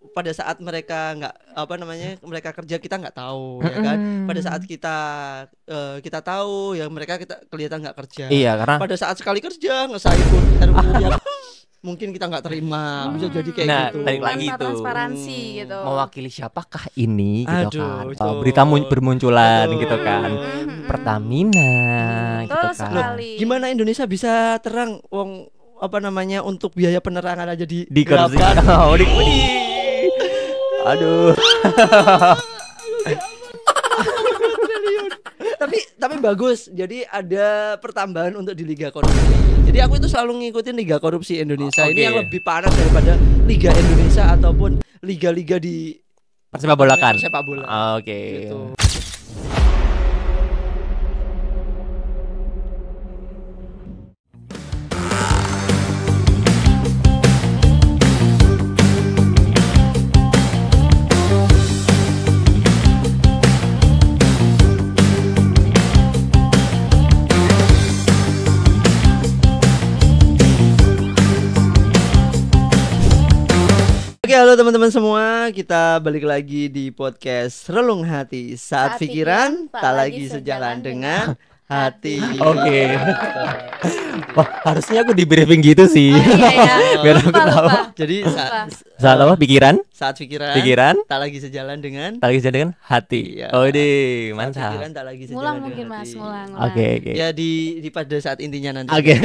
pada saat mereka nggak mereka kerja kita nggak tahu ya kan. Pada saat kita tahu ya mereka kita kelihatan nggak kerja. Iya, karena pada saat sekali kerja ngesain RUU yang mungkin kita nggak terima, bisa jadi kayak Nah, gitu. balik lagi Tanpa tuh. transparansi gitu. Mewakili siapakah ini gitu Aduh, kan. betul. Berita bermunculan Betul. gitu kan. Pertamina gitu Betul kan. sekali. Gimana Indonesia bisa terang untuk biaya penerangan aja Di kursi. Oh, Aduh. tapi bagus. Jadi ada pertambahan untuk di Liga Korupsi. Jadi aku itu selalu ngikutin Liga Korupsi Indonesia. Oke. Ini yang lebih panas daripada Liga Indonesia ataupun liga-liga di Persepak bola kan. sepak bola. Oke. Gitu. Oke, halo teman-teman semua, kita balik lagi di podcast Relung Hati. Saat pikiran tak lagi sejalan dengan hati. Oke. Wah, harusnya aku di briefing gitu sih. Iya. Biar aku tahu. Jadi Saat apa? Pikiran? saat pikiran tak lagi sejalan dengan Tak lagi sejalan dengan hati. Iya. Oh deh, saat pikiran mantap. tak lagi sejalan Ngulang dengan mungkin hati. Mas, ngulang. Oke. Ya di pada saat intinya nanti. Oke.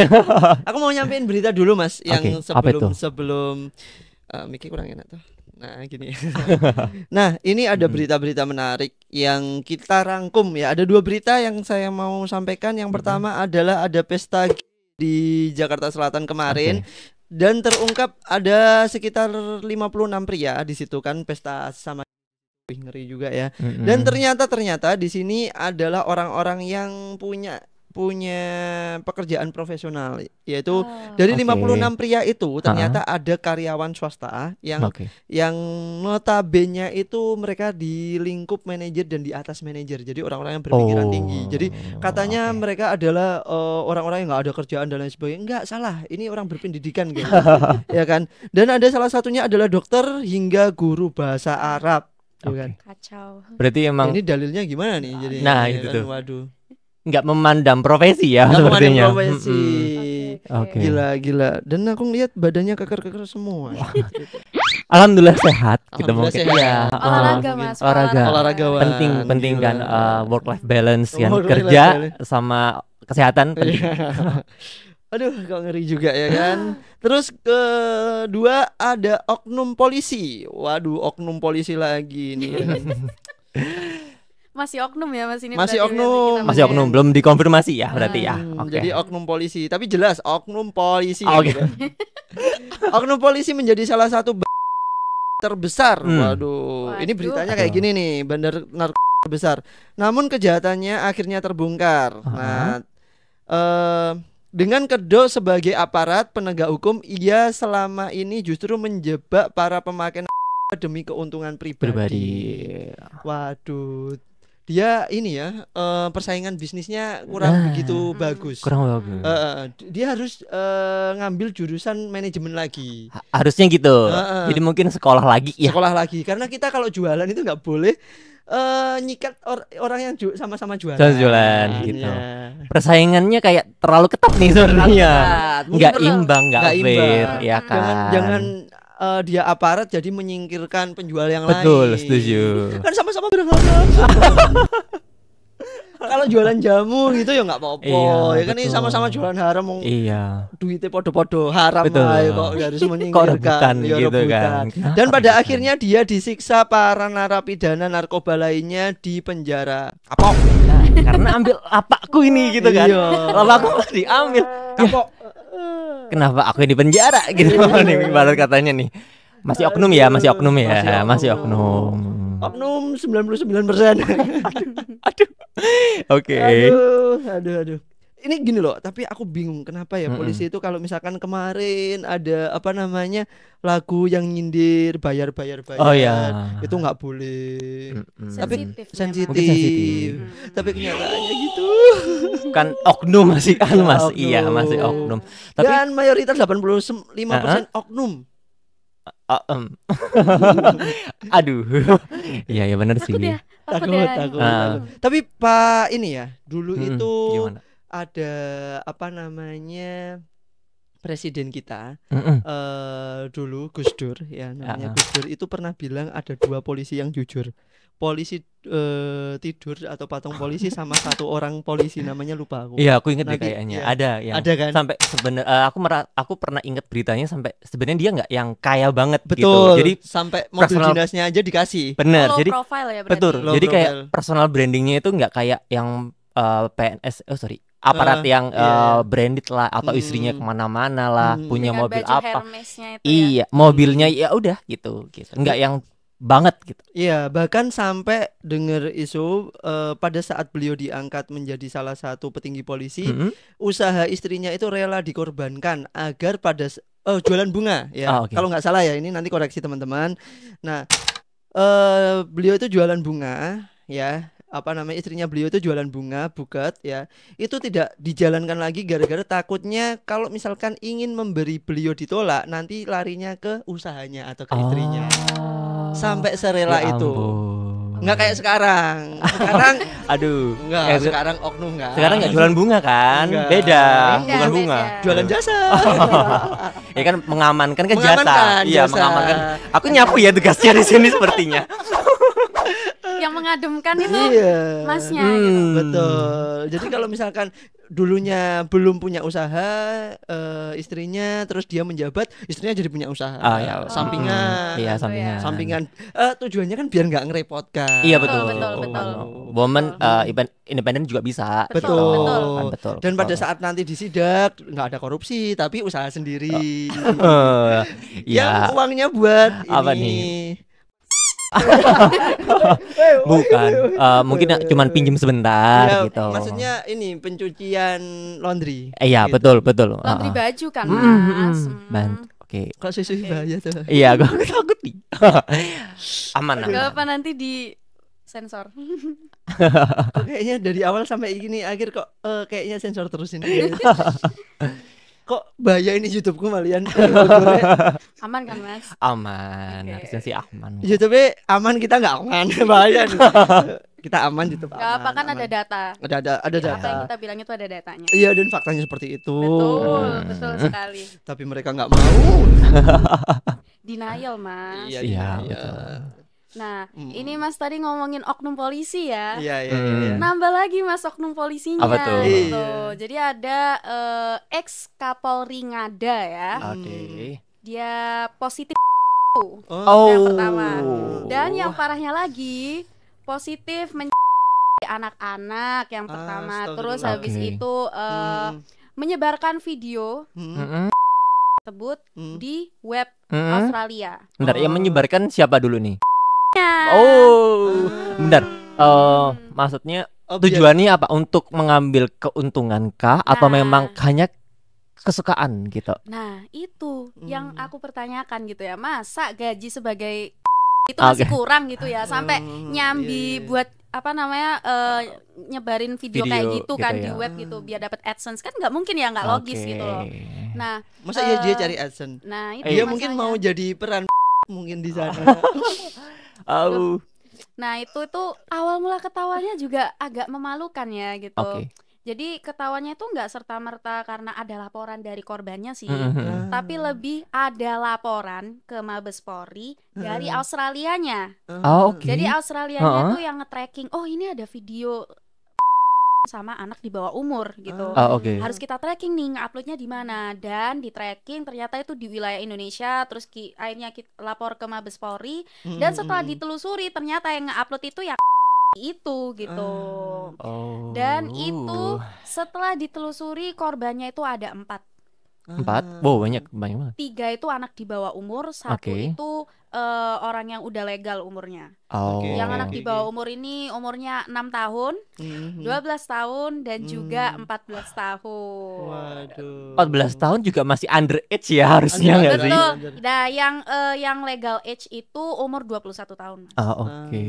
Aku mau nyampein berita dulu Mas, yang Oke, apa itu? sebelum mikir kurang enak tuh. Nah gini. Nah ini ada berita-berita menarik yang kita rangkum ya. Ada 2 berita yang saya mau sampaikan. Yang pertama adalah ada pesta di Jakarta Selatan kemarin. Dan terungkap ada sekitar 56 pria di situ kan, pesta sama. Ngeri juga ya. Dan ternyata di sini adalah orang-orang yang punya pekerjaan profesional, yaitu dari Oke. 56 pria itu ternyata ada karyawan swasta yang notabene itu mereka di lingkup manajer dan di atas manajer. Jadi orang-orang yang berpikiran tinggi. Jadi katanya mereka adalah orang-orang yang nggak ada kerjaan dan lain sebagainya. Enggak, salah. Ini orang berpendidikan gitu. Ya kan? Dan ada salah satunya adalah dokter hingga guru bahasa Arab. Ya kan? Kacau. Berarti emang Ini dalilnya gimana nih? Jadi Nah, ya itu kan? tuh. Waduh. nggak memandang profesi ya Nggak memandang sepertinya. profesi. Oke. Gila. Dan aku ngeliat badannya keker-keker semua. Alhamdulillah sehat. Kita Alhamdulillah mungkin sehat. ya. Olahraga Mas. olahraga. Olahragawan. Penting Gila. kan work life balance kan, Work life kerja balance. sama kesehatan penting. Aduh, kok ngeri juga ya kan. Terus kedua ada oknum polisi. Waduh, oknum polisi lagi nih. Ya kan? Masih oknum ya Mas ini. Masih berarti oknum. kita Masih oknum, belum dikonfirmasi ya berarti ya. Hmm, Oke. Jadi oknum polisi, tapi jelas oknum polisi. Oke. gitu. Oknum polisi menjadi salah satu terbesar. Waduh, ini beritanya kayak gini nih, bandar narkoba terbesar. Namun kejahatannya akhirnya terbongkar. Nah, dengan kedok sebagai aparat penegak hukum, ia selama ini justru menjebak para pemakai narkoba demi keuntungan pribadi. Waduh. Dia ini ya persaingan bisnisnya kurang begitu bagus. Kurang bagus. Dia harus ngambil jurusan manajemen lagi. Harusnya gitu. Jadi mungkin sekolah lagi ya. Sekolah lagi. Karena kita kalau jualan itu nggak boleh nyikat orang yang sama-sama jualan. Jualan gitu. Ya. Persaingannya kayak terlalu ketat nih sebenarnya. Mungkin Nggak terlalu- imbang, nggak fair, ya kan. Jangan dia aparat jadi menyingkirkan penjual yang Betul, lain. setuju. Kan sama-sama berharap. Kalau jualan jamu gitu ya nggak apa-apa. Iya, Ya kan ini betul. sama-sama jualan haram, Iya. duitnya podo-podo haram Betul. aja kok harus Kok menyingkirkan. rebutan Ya, gitu rebutan. kan. Dan pada akhirnya dia disiksa para narapidana narkoba lainnya di penjara. Kapok. Nah, karena ambil apakku ini gitu kan. Iya. Apakku diambil. Kapok. Kenapa aku yang di penjara gitu nih ibarat katanya nih. Masih oknum ya, masih oknum ya. Masih oknum. Oknum 99%. Aduh. Oke. Aduh. Ini gini loh, tapi aku bingung kenapa ya polisi itu kalau misalkan kemarin ada lagu yang nyindir bayar. Oh ya. Itu nggak boleh. Tapi sensitif. Mungkin sensitif. Tapi kenyataannya gitu. Kan oknum masih kan Mas. Oknum. Iya, masih oknum. Tapi Dan mayoritas 85% oknum. Aduh. Iya ya benar sih. Takut ya, takut Takut, ya. takut, Ah. takut. Tapi Pak ini ya, dulu Mm-mm, itu gimana? ada apa namanya presiden kita Mm-mm. dulu Gus Dur ya namanya Ah. Gus Dur itu pernah bilang ada 2 polisi yang jujur. Polisi tidur atau patung polisi sama satu orang polisi namanya lupa aku. Iya, aku inget deh Nanti, kayaknya. iya. Ada yang Ada kan? sampai sebenarnya aku pernah inget beritanya sampai sebenarnya dia nggak yang kaya banget gitu. Betul. Jadi sampai mobil personal- dinasnya aja dikasih. bener. Low Jadi profile ya berarti. betul. Low Jadi kayak profile. personal brandingnya itu nggak kayak yang PNS. Oh sorry. Aparat yang iya. branded lah atau istrinya Hmm. kemana-mana lah, Hmm. punya Dengan mobil baju apa. Hermesnya itu ya. Iya, mobilnya ya udah gitu. Nggak yang banget gitu. Iya, bahkan sampai dengar isu pada saat beliau diangkat menjadi salah satu petinggi polisi, Mm-mm. usaha istrinya itu rela dikorbankan agar pada jualan bunga ya. Ah, oke. Kalau nggak salah ya, ini nanti koreksi teman-teman. Nah, beliau itu jualan bunga ya. Apa namanya istrinya beliau itu jualan bunga buket ya. Itu tidak dijalankan lagi gara-gara takutnya kalau misalkan ingin memberi beliau ditolak nanti larinya ke usahanya atau ke istrinya. Oh. Sampai serela Ya itu. ampun. Nggak kayak sekarang. Sekarang Aduh. enggak, Eh, sekarang oknum enggak. sekarang nggak jualan bunga kan? Enggak. Beda, Beda, bukan bunga. beda. Jualan jasa. Ya kan mengamankan kan jasa. Mengamankan Iya, jasa. mengamankan. Aku nyapu ya tugasnya di sini sepertinya. Yang mengademkan itu Iya. masnya gitu. Betul. Jadi kalau misalkan dulunya belum punya usaha istrinya terus dia menjabat, istrinya jadi punya usaha. Ah, ya. Sampingan. Iya, Gitu ya. sampingan. Sampingan. Tujuannya kan biar nggak ngerepotkan. Iya betul. Betul. Woman independen juga bisa. Betul, gitu. betul. Kan, betul. Dan pada betul. saat nanti disidak nggak ada korupsi tapi usaha sendiri. Ya, Yang uangnya buat Apa ini. bukan. Mungkin cuman pinjem sebentar Ya, gitu. maksudnya ini pencucian laundry. Iya, gitu. betul. Laundry Ah. baju kan, Mm, Mas. mm, mm. Oke. Kok susu bahaya tuh? Iya, gue takut nih. Aman. Gak apa nanti di sensor. Kok kayaknya dari awal sampai gini akhir kok kayaknya sensor terus ini. Kok bahaya ini YouTubeku malian. Aman kan, Mas? Aman. Oke. Harusnya sih aman. YouTube aman, kita nggak aman. Bahaya nih. Kita aman YouTube. Gak apa kan aman. ada data. Ada Apa yang data. kita bilang itu ada datanya. Iya, dan faktanya seperti itu. Betul sekali. Tapi mereka nggak mau. Denial, Mas. Iya, betul. Nah, ini Mas tadi ngomongin oknum polisi ya. Iya. Nambah lagi Mas oknum polisinya. Apa tuh? Gitu. Iya. Jadi ada ex Kapolri Ngada ya. Oke. Dia positif Oh. yang pertama. Dan yang parahnya lagi positif anak-anak yang pertama. Terus Astagfirullah. habis Oke. itu menyebarkan video Mm-mm. tersebut Hmm. di web Mm-mm. Australia. Bentar, yang menyebarkan siapa dulu nih? Ya. Oh, bentar. Maksudnya tujuannya apa? Untuk mengambil keuntungan kah? Atau Nah. memang hanya kesukaan gitu? Nah, itu yang aku pertanyakan gitu ya. Masa gaji sebagai itu Oke. masih kurang gitu ya sampai Oh, nyambi iya. buat apa namanya nyebarin video kayak Video gitu gitu kan ya. di web gitu biar dapat AdSense kan nggak mungkin ya, nggak logis Oke. gitu loh. Nah, Masa iya dia Eh, cari AdSense? nah itu Dia masalahnya. mungkin mau jadi peran mungkin di sana. Oh, Nah, itu awal mula ketawanya juga agak memalukan ya gitu. oke. Jadi ketawanya itu nggak serta-merta karena ada laporan dari korbannya sih. Mhm. Tapi lebih ada laporan ke Mabes Polri dari Australianya. Oh, oke. Jadi Australianya Heeh. tuh yang nge-tracking, oh ini ada video sama anak di bawah umur gitu. Oh, oke. Harus kita tracking nih nge-uploadnya di mana, dan di tracking ternyata itu di wilayah Indonesia. Terus akhirnya kita lapor ke Mabes Polri, dan setelah ditelusuri ternyata yang nge-upload itu ya itu gitu. Oh. Dan itu setelah ditelusuri korbannya itu ada 4. 4? Wow, banyak banget. 3 itu anak di bawah umur, 1 Oke. itu orang yang udah legal umurnya. Oh. Oke. Yang anak Oke, di bawah umur ini umurnya 6 tahun, 12 tahun, dan juga 14 tahun. Waduh. 14 tahun juga masih underage ya harusnya nggak sih? Betul. Nah, yang legal age itu umur 21 tahun. Mas. Oh, oke.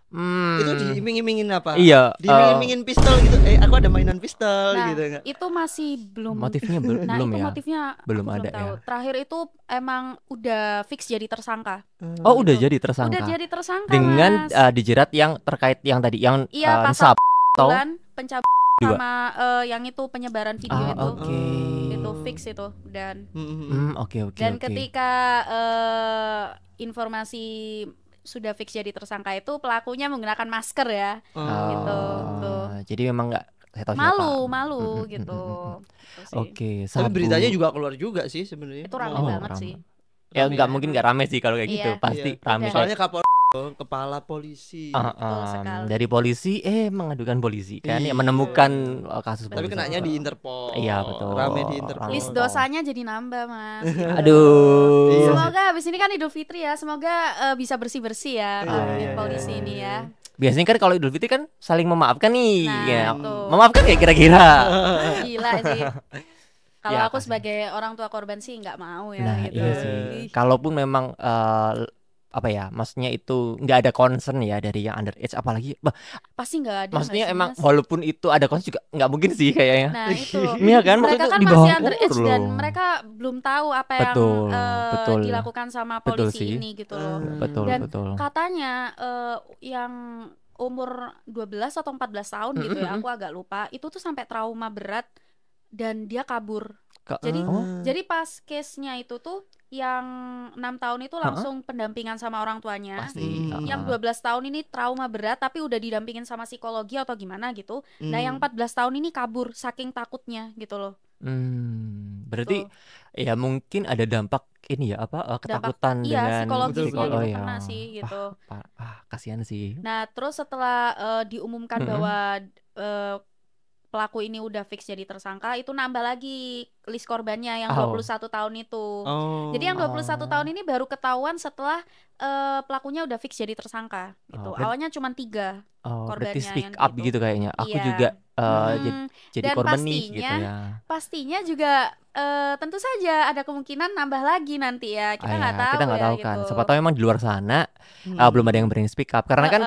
Itu diiming-imingin apa? Iya. Diiming-imingin pistol gitu. Aku ada mainan pistol Nah, gitu enggak? itu masih belum. Motifnya Nah, belum itu ya. motifnya Belum aku ada tahu. ya. Terakhir itu emang udah fix jadi tersangka. Oh, udah Gitu. jadi Udah tersangka. jadi tersangka, Dengan Mas. dijerat yang terkait yang tadi yang Iya, nisab pasal atau pencabulan dua. sama yang itu penyebaran video itu. Oke. Itu fix itu dan Oke. dan ketika informasi sudah fix jadi tersangka itu pelakunya menggunakan masker ya. Gitu. Tuh. Jadi memang nggak saya tahu Malu gitu. Gitu sih. Oke, Tapi Sabu. beritanya juga keluar juga sih sebenarnya. Itu rame banget rame. sih. Ya Rame nggak ya. mungkin nggak rame sih kalau kayak gitu. Iya. Pasti Iya. rame. Soalnya kepala polisi. Betul sekali. Dari polisi mengadukan polisi kan Iya. yang menemukan kasus Tapi polisi. kenanya di Interpol. Iya, betul. Rame di Interpol. List dosanya jadi nambah, Mas. Aduh. Iya. Semoga habis ini kan Idul Fitri ya, semoga bisa bersih-bersih ya Iya. polisi ini ya. Biasanya kan kalau Idul Fitri kan saling memaafkan nih. Nah, Ya. itu. Memaafkan ya kira-kira. Gila sih. Kalau Ya, aku pasti. sebagai orang tua korban sih nggak mau ya Nah, gitu. iya sih. Ih, Kalaupun memang apa ya, maksudnya itu nggak ada concern ya dari yang underage, apalagi pasti nggak ada. maksudnya nggak sih, emang Mas? walaupun itu ada concern juga nggak mungkin sih kayaknya. Nah itu Iya kan, mereka maksudnya kan di masih bawah underage umur dan loh. mereka belum tahu apa yang Betul. dilakukan sama Betul polisi sih. ini gitu loh. Betul. Katanya yang umur 12 atau 14 tahun gitu ya, aku agak lupa. Itu tuh sampai trauma berat dan dia kabur. Jadi pas case-nya itu tuh yang 6 tahun itu langsung pendampingan sama orang tuanya. Pasti. Yang 12 tahun ini trauma berat tapi udah didampingin sama psikologi atau gimana gitu. Nah, yang 14 tahun ini kabur saking takutnya gitu loh. Berarti ya mungkin ada dampak ini ya ketakutan Iya, dengan psikologisnya oh, gitu ya. kena sih gitu. Kasihan sih. Nah, terus setelah diumumkan bahwa pelaku ini udah fix jadi tersangka, itu nambah lagi list korbannya yang 21 tahun itu. Jadi yang 21 tahun ini baru ketahuan setelah pelakunya udah fix jadi tersangka gitu. Awalnya cuma 3 korbannya berarti speak yang up gitu. gitu kayaknya. Aku Iya. juga jadi Dan korban nih gitu ya. Pastinya juga tentu saja ada kemungkinan nambah lagi nanti ya. Kita nggak tahu kita nggak ya tahu kan. gitu. Siapa tahu emang di luar sana belum ada yang berani speak up karena kan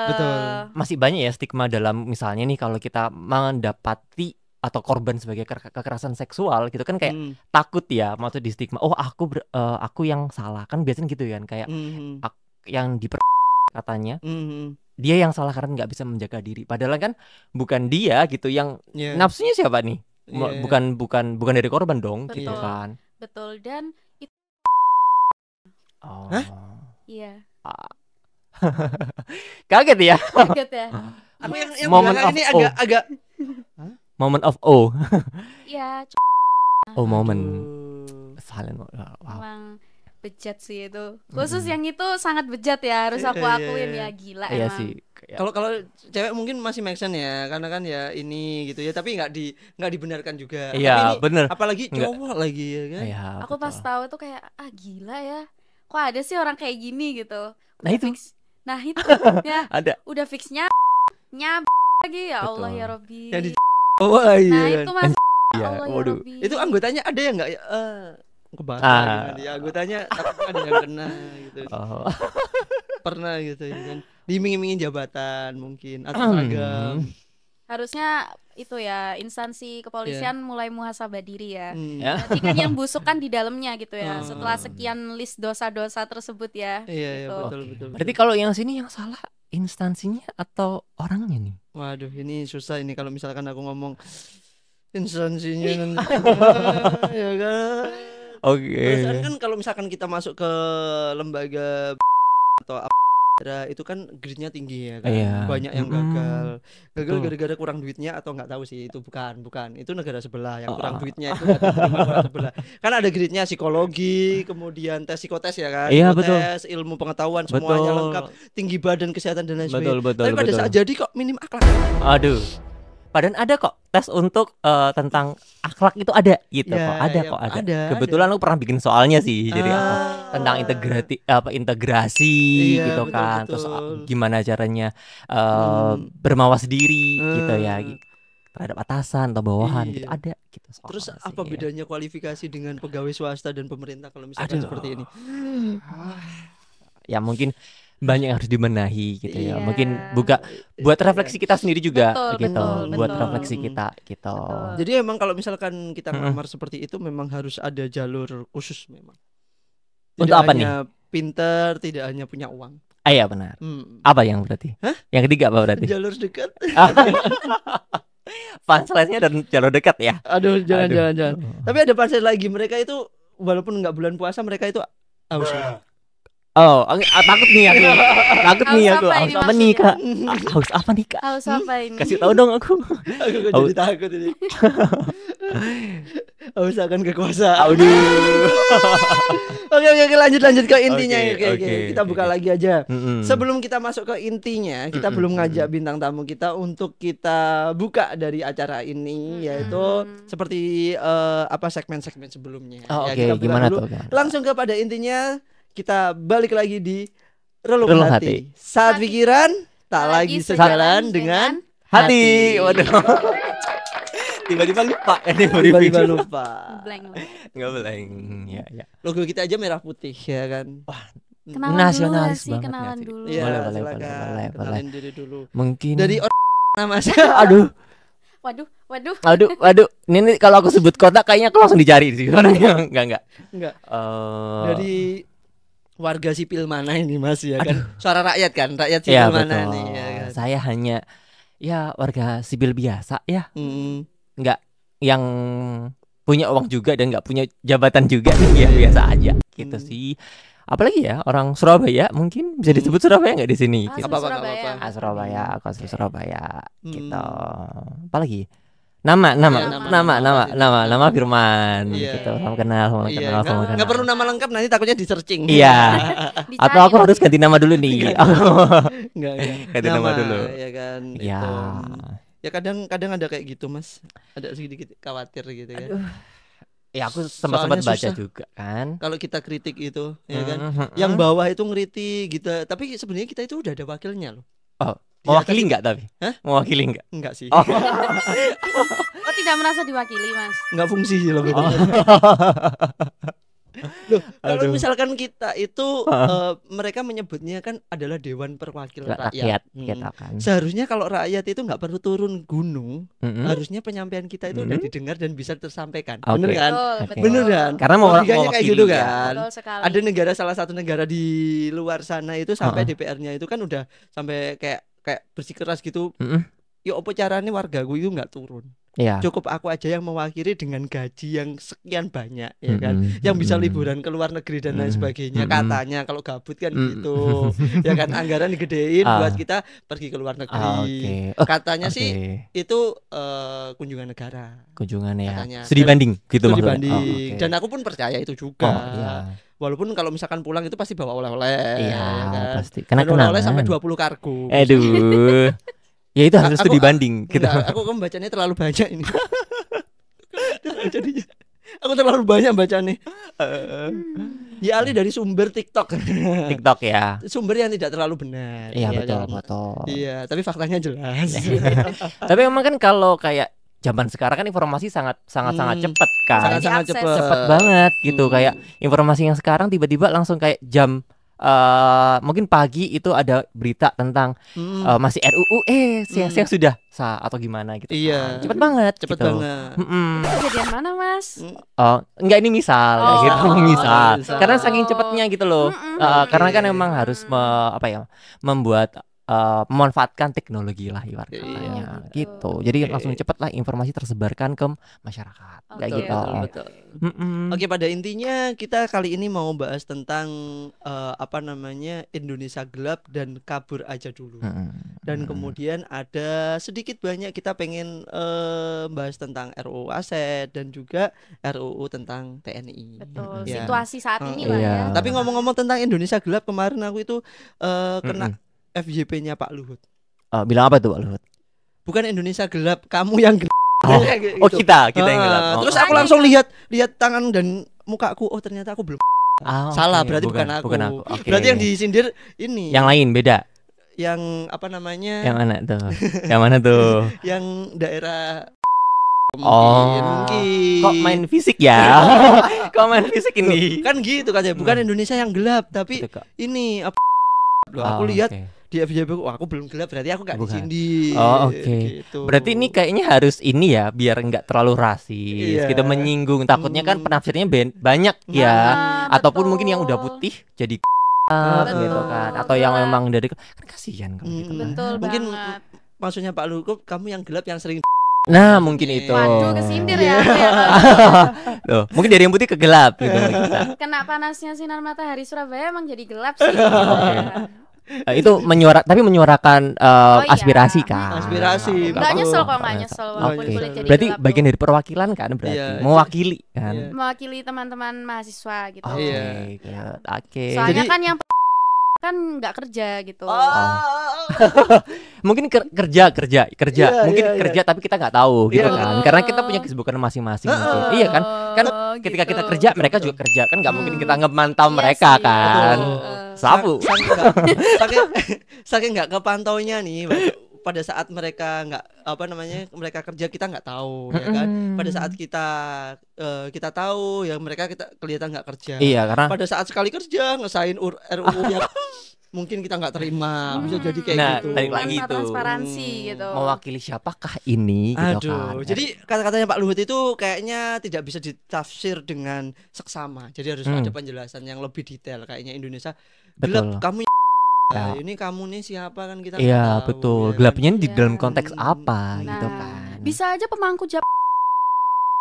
masih banyak ya stigma dalam misalnya nih kalau kita mendapati atau korban sebagai kekerasan seksual gitu kan kayak takut ya, maksud di stigma aku yang salah kan biasanya gitu kan kayak yang katanya dia yang salah karena nggak bisa menjaga diri, padahal kan bukan dia gitu yang nafsunya siapa nih. Bukan dari korban dong. Betul. Gitu kan. Betul, dan itu iya. Kaget ya. Kaget ya. Aku yang Moment belakang of ini awe. agak Moment of awe. Iya, Moment silent. Wow. emang bejat sih itu. Khusus yang itu sangat bejat ya, harus aku akuin ya, gila Iya emang. sih. kalau cewek mungkin masih make sense ya, karena kan ya ini gitu ya, tapi nggak dibenarkan juga. Iya, Tapi ini bener. apalagi cowok lagi ya kan. Iya, Aku pas tahu itu kayak gila ya. Kok ada sih orang kayak gini gitu. Nah, itu. Fix. Nah, itu ya. Ada. Udah fixnya lagi ya Allah Betul. ya Robbi. Yang di oh iya Nah, kan. itu Mas. Iya, Allah ya waduh. Robbi. Itu anggotanya ada yang nggak ya? Kebakar gimana ya, anggotanya takutnya ada yang kena gitu. Pernah gitu ya kan. Diiming-imingin jabatan mungkin atau seragam. Harusnya itu ya instansi kepolisian mulai muhasabah diri ya. Ya. Nanti kan yang busuk kan di dalamnya gitu ya. Setelah sekian list dosa-dosa tersebut ya. Iya, gitu. betul. Berarti kalau yang sini yang salah instansinya atau orangnya nih? Waduh, ini susah ini kalau misalkan aku ngomong instansinya nanti. Ya kan. Oke. Perasaan kan kalau misalkan kita masuk ke lembaga atau apa itu kan grade-nya tinggi ya kan. Iya. Banyak yang gagal Betul. gara-gara kurang duitnya atau nggak tahu sih, itu bukan itu negara sebelah yang kurang duitnya itu nggak diterima orang sebelah. Kan ada grade-nya psikologi, kemudian tes psikotes ya kan. Iya, betul. Psikotes, ilmu pengetahuan semuanya lengkap, tinggi badan, kesehatan dan lain sebagainya. Betul. Tapi pada saat jadi kok minim akhlak. Aduh. Padahal ada kok tes untuk tentang akhlak itu ada gitu Ya, kok. Ada ya, kok ada. ada. Kebetulan aku pernah bikin soalnya sih. Jadi tentang integrasi Iya, gitu betul, kan. betul. Terus gimana caranya bermawas diri gitu ya. Terhadap atasan atau bawahan gitu Iya. ada gitu soalnya Terus sih, apa ya. bedanya kualifikasi dengan pegawai swasta dan pemerintah kalau misalkan Aduh. seperti ini? Ya mungkin banyak yang harus dibenahi gitu ya. Iya. Mungkin buat refleksi kita sendiri juga Betul, gitu. betul, Buat betul. refleksi kita gitu. Betul. Jadi emang kalau misalkan kita ngelamar seperti itu memang harus ada jalur khusus memang. Untuk apa hanya pinter, tidak hanya punya uang. Ah iya benar. Apa yang berarti? Hah? Yang ketiga apa berarti? Jalur dekat. Punchline-nya dan jalur dekat ya. Aduh, jangan. Tapi ada punchline lagi. Mereka itu walaupun nggak bulan puasa, mereka itu haus. Oh, takut nih aku. Takut nih aku. Haus apa Haus ini apa nih, Kak? maksudnya? Haus apa nih, Kak? Haus apa ini? Kasih tahu dong aku. Aku kok jadi takut ini. Haus akan kekuasaan. Aduh. Oke, lanjut ke intinya. Oke, Kita buka lagi aja. Mm-mm. Sebelum kita masuk ke intinya, kita belum ngajak bintang tamu kita untuk kita buka dari acara ini, yaitu seperti segmen-segmen sebelumnya. Oh, Ya, oke, kita buka gimana dulu. tuh? Langsung kepada intinya, kita balik lagi di relung Relung hati. hati. Saat pikiran tak lagi sejalan dengan Hati. Waduh. Tiba-tiba lupa ini tiba-tiba lupa. Blank. Enggak boleh. Ya. Logo kita aja merah putih ya kan. Wah, Kenalan nasionalis dulu banget kenalan nggak sih? dulu. Iya, Boleh, silakan. Kenalin diri dulu. Mungkin Dari nama saya. aduh. Waduh. Ini kalau aku sebut kota kayaknya aku langsung dicari sih. Enggak. Enggak. Dari warga sipil mana ini Mas ya kan? Suara rakyat kan? Rakyat sipil ya, mana betul. nih ya kan? Saya hanya warga sipil biasa ya. Enggak yang punya uang juga dan enggak punya jabatan juga ya biasa aja gitu sih. Apalagi ya orang Surabaya mungkin bisa disebut Surabaya enggak di sini? Asli Gitu. Surabaya. Surabaya, aku asli Surabaya gitu. Apalagi? Nama. Nama Firman Iya. gitu. Sama kenal. Iya, nggak perlu nama lengkap, nanti takutnya di searching. Iya. Dicari Atau aku harus ganti nama dulu nih. Enggak. Ganti nama dulu. Ya kan. Iya. Gitu. Ya kadang ada kayak gitu Mas. Ada sedikit khawatir gitu kan. Aduh. Ya aku sempat Soalnya baca susah. juga kan. Kalau kita kritik itu, ya kan. Yang bawah itu ngeritik gitu. Tapi sebenarnya kita itu udah ada wakilnya loh. Oh, Di mewakili atas- enggak tapi? Hah? Mewakili enggak? Enggak sih. Oh. Oh, tidak merasa diwakili, Mas. Enggak fungsi sih loh. Loh, kalau Aduh. misalkan kita itu mereka menyebutnya kan adalah Dewan Perwakilan Rakyat Rakyat. kita kan. Seharusnya kalau rakyat itu nggak perlu turun gunung, Mm-mm. harusnya penyampaian kita itu udah didengar dan bisa tersampaikan. Oke. Bener kan? Oke. Bener kan? Karena mau Logikanya kayak mewakili gitu ya. kan. Betul sekali. Ada negara, salah satu negara di luar sana itu sampai DPR-nya itu kan udah sampai kayak bersikeras gitu. Mm-mm. Ya apa caranya wargaku itu nggak turun. Iya. Cukup aku aja yang mewakili dengan gaji yang sekian banyak, ya kan? Yang bisa liburan ke luar negeri dan lain sebagainya. Katanya kalau gabut kan gitu. Ya kan, anggaran digedein buat kita pergi ke luar negeri. Oke. Katanya sih itu kunjungan negara. Kunjungan ya. Katanya. Studi banding gitu Itu maksudnya. dibanding. Oh, oke. Dan aku pun percaya itu juga. Oh, iya. Walaupun kalau misalkan pulang itu pasti bawa oleh-oleh. Iya, ya kan? pasti. Karena Dan oleh-oleh sampai kenangan. 20 kargo. Aduh. Ya itu harus studi banding gitu. Enggak, aku membacanya terlalu banyak ini. Jadinya aku terlalu banyak bacanya. Ya alih dari sumber TikTok. TikTok ya. Sumber yang tidak terlalu benar. Iya, ya betul, kan? betul. Iya, tapi faktanya jelas. Tapi memang kan kalau kayak zaman sekarang kan informasi sangat cepat kan. Sangat-sangat Diakses. cepat. Cepet banget gitu. Kayak informasi yang sekarang tiba-tiba langsung kayak jam mungkin pagi itu ada berita tentang masih RUU siang-siang sudah sah atau gimana gitu. Iya. Cepet banget. Cepet gitu. banget. Kejadian mana, Mas? Oh, enggak ini misal kayak Oh. gitu, misal. Misal. Karena saking cepatnya gitu loh. Karena kan memang harus membuat memanfaatkan teknologi lah ibaratnya Iya, gitu. Jadi langsung cepet lah informasi tersebarkan ke masyarakat kayak Oke, gitu. Betul. Mm-mm. Oke, pada intinya kita kali ini mau bahas tentang Indonesia gelap dan kabur aja dulu. Mm-mm. Dan kemudian ada sedikit banyak kita pengen bahas tentang RUU aset dan juga RUU tentang TNI. Betul. Ya. Situasi saat ini lah Iya. ya. Tapi ngomong-ngomong tentang Indonesia gelap, kemarin aku itu kena FYP-nya Pak Luhut. Bilang apa tuh Pak Luhut? Bukan Indonesia gelap, kamu yang gelap. Kayak Oh gitu. kita yang gelap. Oh. Terus aku langsung lihat tangan dan mukaku, oh ternyata aku belum. Salah, oke. berarti bukan aku. Oke. Berarti yang disindir ini. yang lain beda. Yang apa namanya? Yang mana tuh? Yang mana tuh? Yang daerah Mungkin. Kok main fisik ya? Kok main fisik ini? Kan gitu kan ya, bukan Indonesia yang gelap, tapi Gitu, Kak. ini Loh, aku lihat di FYP aku belum gelap berarti aku gak disindir. Gitu. Berarti ini kayaknya harus ini ya biar nggak terlalu rasis gitu menyinggung. Takutnya kan penafsirnya banyak ya. Ataupun mungkin yang udah putih jadi gitu kan. Atau yang memang dari kan kasihan kalau gitu. Betul mungkin banget. Maksudnya Pak Lukup, kamu yang gelap yang sering. Nah mungkin itu. Waduh kesindir ya. Loh, mungkin dari yang putih ke gelap gitu kita. Kena panasnya sinar matahari Surabaya emang jadi gelap sih. Itu menyuarakan aspirasi kan. Aspirasi. Nggak nyesel kok, nggak nyesel walaupun kulit jadi berarti gelap bagian tuh. dari perwakilan kan berarti mewakili kan. Mewakili teman-teman mahasiswa gitu. Oke. Soalnya kan yang kan nggak kerja gitu. Mungkin kerja mungkin kerja tapi kita nggak tahu gitu kan, karena kita punya kesibukan masing-masing mungkin. Iya kan ketika kita kerja mereka juga kerja kan, nggak mungkin kita ngemantau mereka kan. Sapu saking nggak kepantaunya nih pada saat mereka mereka kerja kita nggak tahu ya kan. Pada saat kita tahu ya mereka kelihatan nggak kerja. Iya, karena pada saat sekali kerja ngesain RUU yang mungkin kita nggak terima, bisa jadi kayak gitu. Balik lagi itu transparansi gitu. Mewakili siapakah ini gitu kan. Jadi kata-katanya Pak Luhut itu kayaknya tidak bisa ditafsir dengan seksama. Jadi harus ada penjelasan yang lebih detail. Kayaknya Indonesia gelap, kamu ini kamu nih siapa kan kita. Iya tahu, betul. Ya, Gelapnya di dalam konteks apa gitu kan. Bisa aja pemangku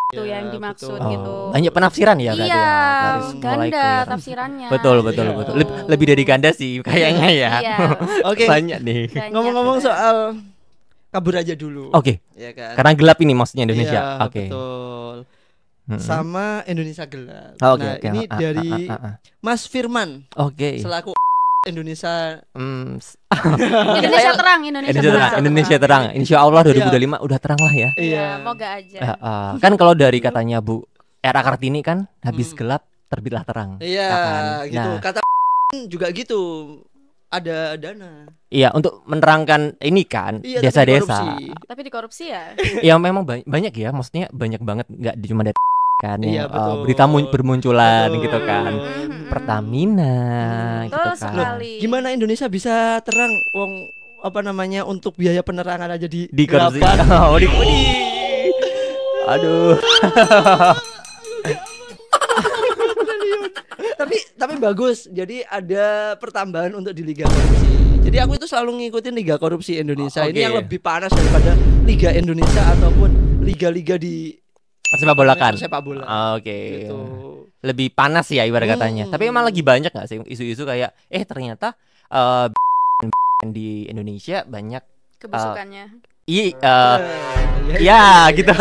itu yang dimaksud gitu. Banyak penafsiran ya berarti. Iya, harus ganda tafsirannya. Betul. Lebih dari ganda sih kayaknya ya. Iya. Oke. Banyak nih. Ngomong-ngomong soal kabur aja dulu. Oke. Ya kan? Karena gelap ini maksudnya Indonesia. Iya, Oke. Betul. Sama Indonesia gelap. Nah, ini dari Mas Firman. Oke. Selaku Indonesia Indonesia terang. Indonesia terang. Insya Allah 2025 udah terang lah ya. Iya, moga aja. Kan kalau dari katanya Bu Era Kartini kan habis gelap terbitlah terang. Iya, kan? gitu. Nah, kata juga gitu. Ada dana. Iya, untuk menerangkan ini kan desa-desa. Tapi dikorupsi ya. Ya memang banyak ya, maksudnya banyak banget, nggak cuma dari kan iya, berita bermunculan gitu kan. Pertamina gitu kan. Sekali. Gimana Indonesia bisa terang untuk biaya penerangan aja di korupsi. Aduh. tapi bagus. Jadi ada pertambahan untuk di Liga Korupsi. Jadi aku itu selalu ngikutin Liga Korupsi Indonesia. Ini yang lebih panas daripada Liga Indonesia ataupun liga-liga di sepak bola kan. Gitu. Lebih panas ya ibarat katanya. Tapi emang lagi banyak nggak sih isu-isu kayak ternyata di Indonesia banyak kebusukannya. Ya gitu.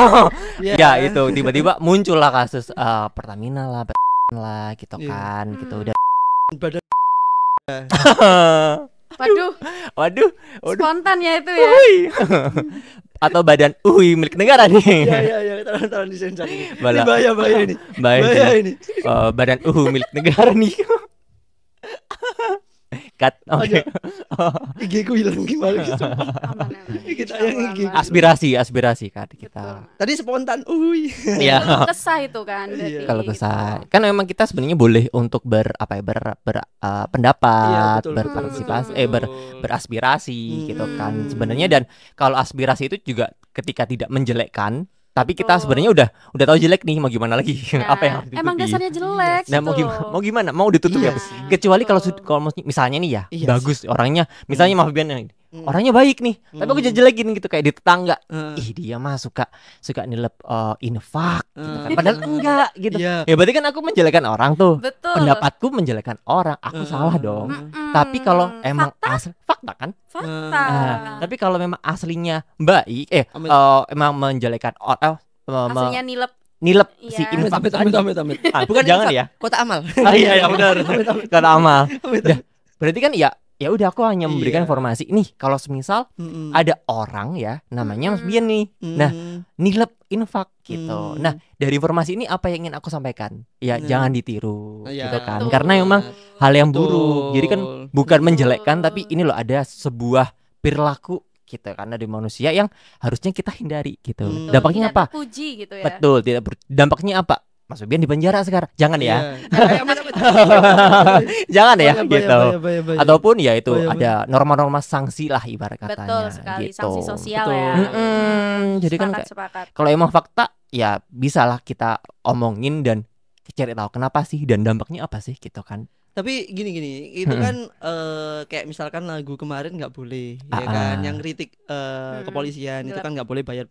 Ya itu tiba-tiba muncullah kasus Pertamina lah gitu kan gitu udah. Waduh. Spontan ya itu ya. Atau badan milik negara nih. Iya, tahan disensor ini. Bahaya ini. Bahaya ini. Badan milik negara nih. Cut. Oke. IG ku hilang gimana gitu. Kita yang IG. Aspirasi kan kita. Tadi spontan. Iya. Kesah itu kan. Kalau kesah. Kan memang kita sebenarnya boleh untuk pendapat, berpartisipasi, beraspirasi gitu kan. Sebenarnya dan kalau aspirasi itu juga ketika tidak menjelekkan, tapi kita sebenarnya udah tahu jelek nih, mau gimana lagi? Apa yang harus ditutupi? Emang dasarnya jelek. Nah, mau gimana? Mau ditutup ya? Kecuali kalau misalnya nih ya, bagus orangnya, misalnya Mas Bian orangnya baik nih, tapi aku jelekin gitu kayak di tetangga. Dia mah suka nilep infak gitu kan. Padahal enggak gitu. Ya berarti kan aku menjelekan orang tuh. Betul. Pendapatku menjelekan orang, aku salah dong. Tapi kalau emang fakta kan? Fakta. Tapi kalau memang aslinya baik, emang menjelekan orang, aslinya nilep si infak. Amit. Bukan jangan ya. Kota amal. Iya benar. Kota amal. Berarti kan ya udah aku hanya memberikan informasi nih kalau semisal ada orang ya namanya Mas Bian nih. Nah, nilep infak gitu. Nah, dari informasi ini apa yang ingin aku sampaikan? Ya jangan ditiru gitu kan. Karena memang hal yang buruk. Jadi kan bukan menjelekkan tapi ini loh ada sebuah perilaku gitu karena dari manusia yang harusnya kita hindari gitu. Dampaknya apa? Puji gitu ya. Betul, dampaknya apa? Mas Febian di penjara sekarang. Jangan ya. Iya. Jangan ya Bahaya, gitu. bahaya. Ataupun ya itu Bahaya, ada norma-norma sanksi lah ibarat katanya. Betul sekali, gitu. sanksi sosial Betul. ya. Jadi kan Sepakat. kalau emang fakta ya bisalah kita omongin dan cari tahu kenapa sih dan dampaknya apa sih gitu kan. Tapi gini itu kan kayak misalkan lagu kemarin nggak boleh ya kan, yang kritik kepolisian itu kan nggak boleh bayar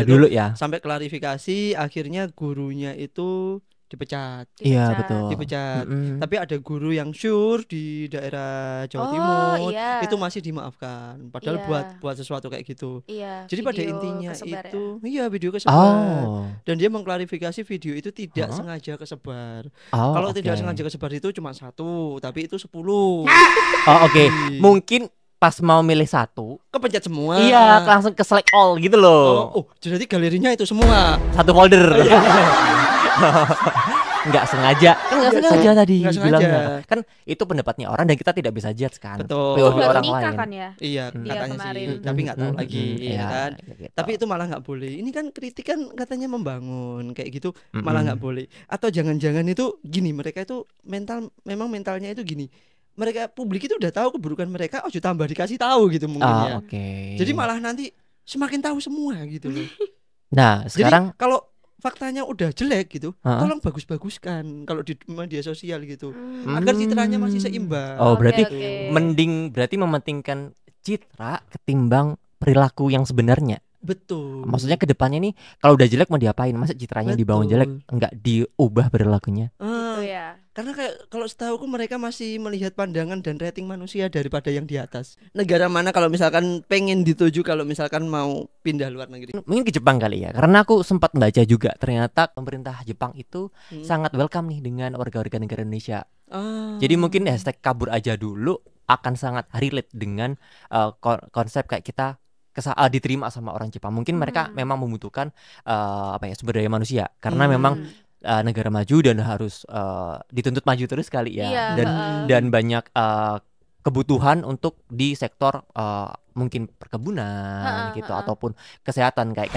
dulu ya. Sampai klarifikasi akhirnya gurunya itu dipecat. Iya betul. Dipecat. Tapi ada guru yang sure di daerah Jawa Timur itu masih dimaafkan. Padahal buat sesuatu kayak gitu. Iya. Jadi pada intinya kesebar itu video kesebar. Dan dia mengklarifikasi video itu tidak sengaja kesebar. Kalau tidak sengaja kesebar itu cuma 1, tapi itu 10. Oke. Mungkin pas mau milih 1 kepencet semua. Iya, langsung ke select all gitu loh. Jadi galerinya itu semua. Satu folder. Nggak sengaja tadi bilangnya. Kan itu pendapatnya orang dan kita tidak bisa judge kan. Betul. Itu baru orang nikah lain. kan ya? Iya, katanya kemarin. sih. Tapi nggak tahu lagi, ya kan. Gitu. Tapi itu malah nggak boleh. Ini kan kritik kan katanya membangun kayak gitu, malah nggak boleh. Atau jangan-jangan itu gini, mereka itu mentalnya itu gini. Mereka publik itu udah tahu keburukan mereka, tambah dikasih tahu gitu mungkin ya. Jadi malah nanti semakin tahu semua gitu loh. Nah, sekarang jadi kalau faktanya udah jelek gitu, tolong bagus-baguskan kalau di media sosial gitu, agar citranya masih seimbang. Berarti mending mementingkan citra ketimbang perilaku yang sebenarnya. Betul. Maksudnya kedepannya nih kalau udah jelek mau diapain? Masa citranya dibangun jelek, enggak diubah perilakunya? Gitu ya. Karena kayak kalau setahuku mereka masih melihat pandangan dan rating manusia daripada yang di atas. Negara mana kalau misalkan pengen dituju kalau misalkan mau pindah luar negeri? Mungkin ke Jepang kali ya. Karena aku sempat baca juga ternyata pemerintah Jepang itu sangat welcome nih dengan warga-warga negara Indonesia. Jadi mungkin hashtag kabur aja dulu akan sangat relate dengan konsep kayak kita diterima sama orang Jepang. Mungkin mereka memang membutuhkan sumber daya manusia karena memang negara maju dan harus dituntut maju terus kali ya. Dan banyak kebutuhan untuk di sektor mungkin perkebunan gitu ataupun kesehatan kayak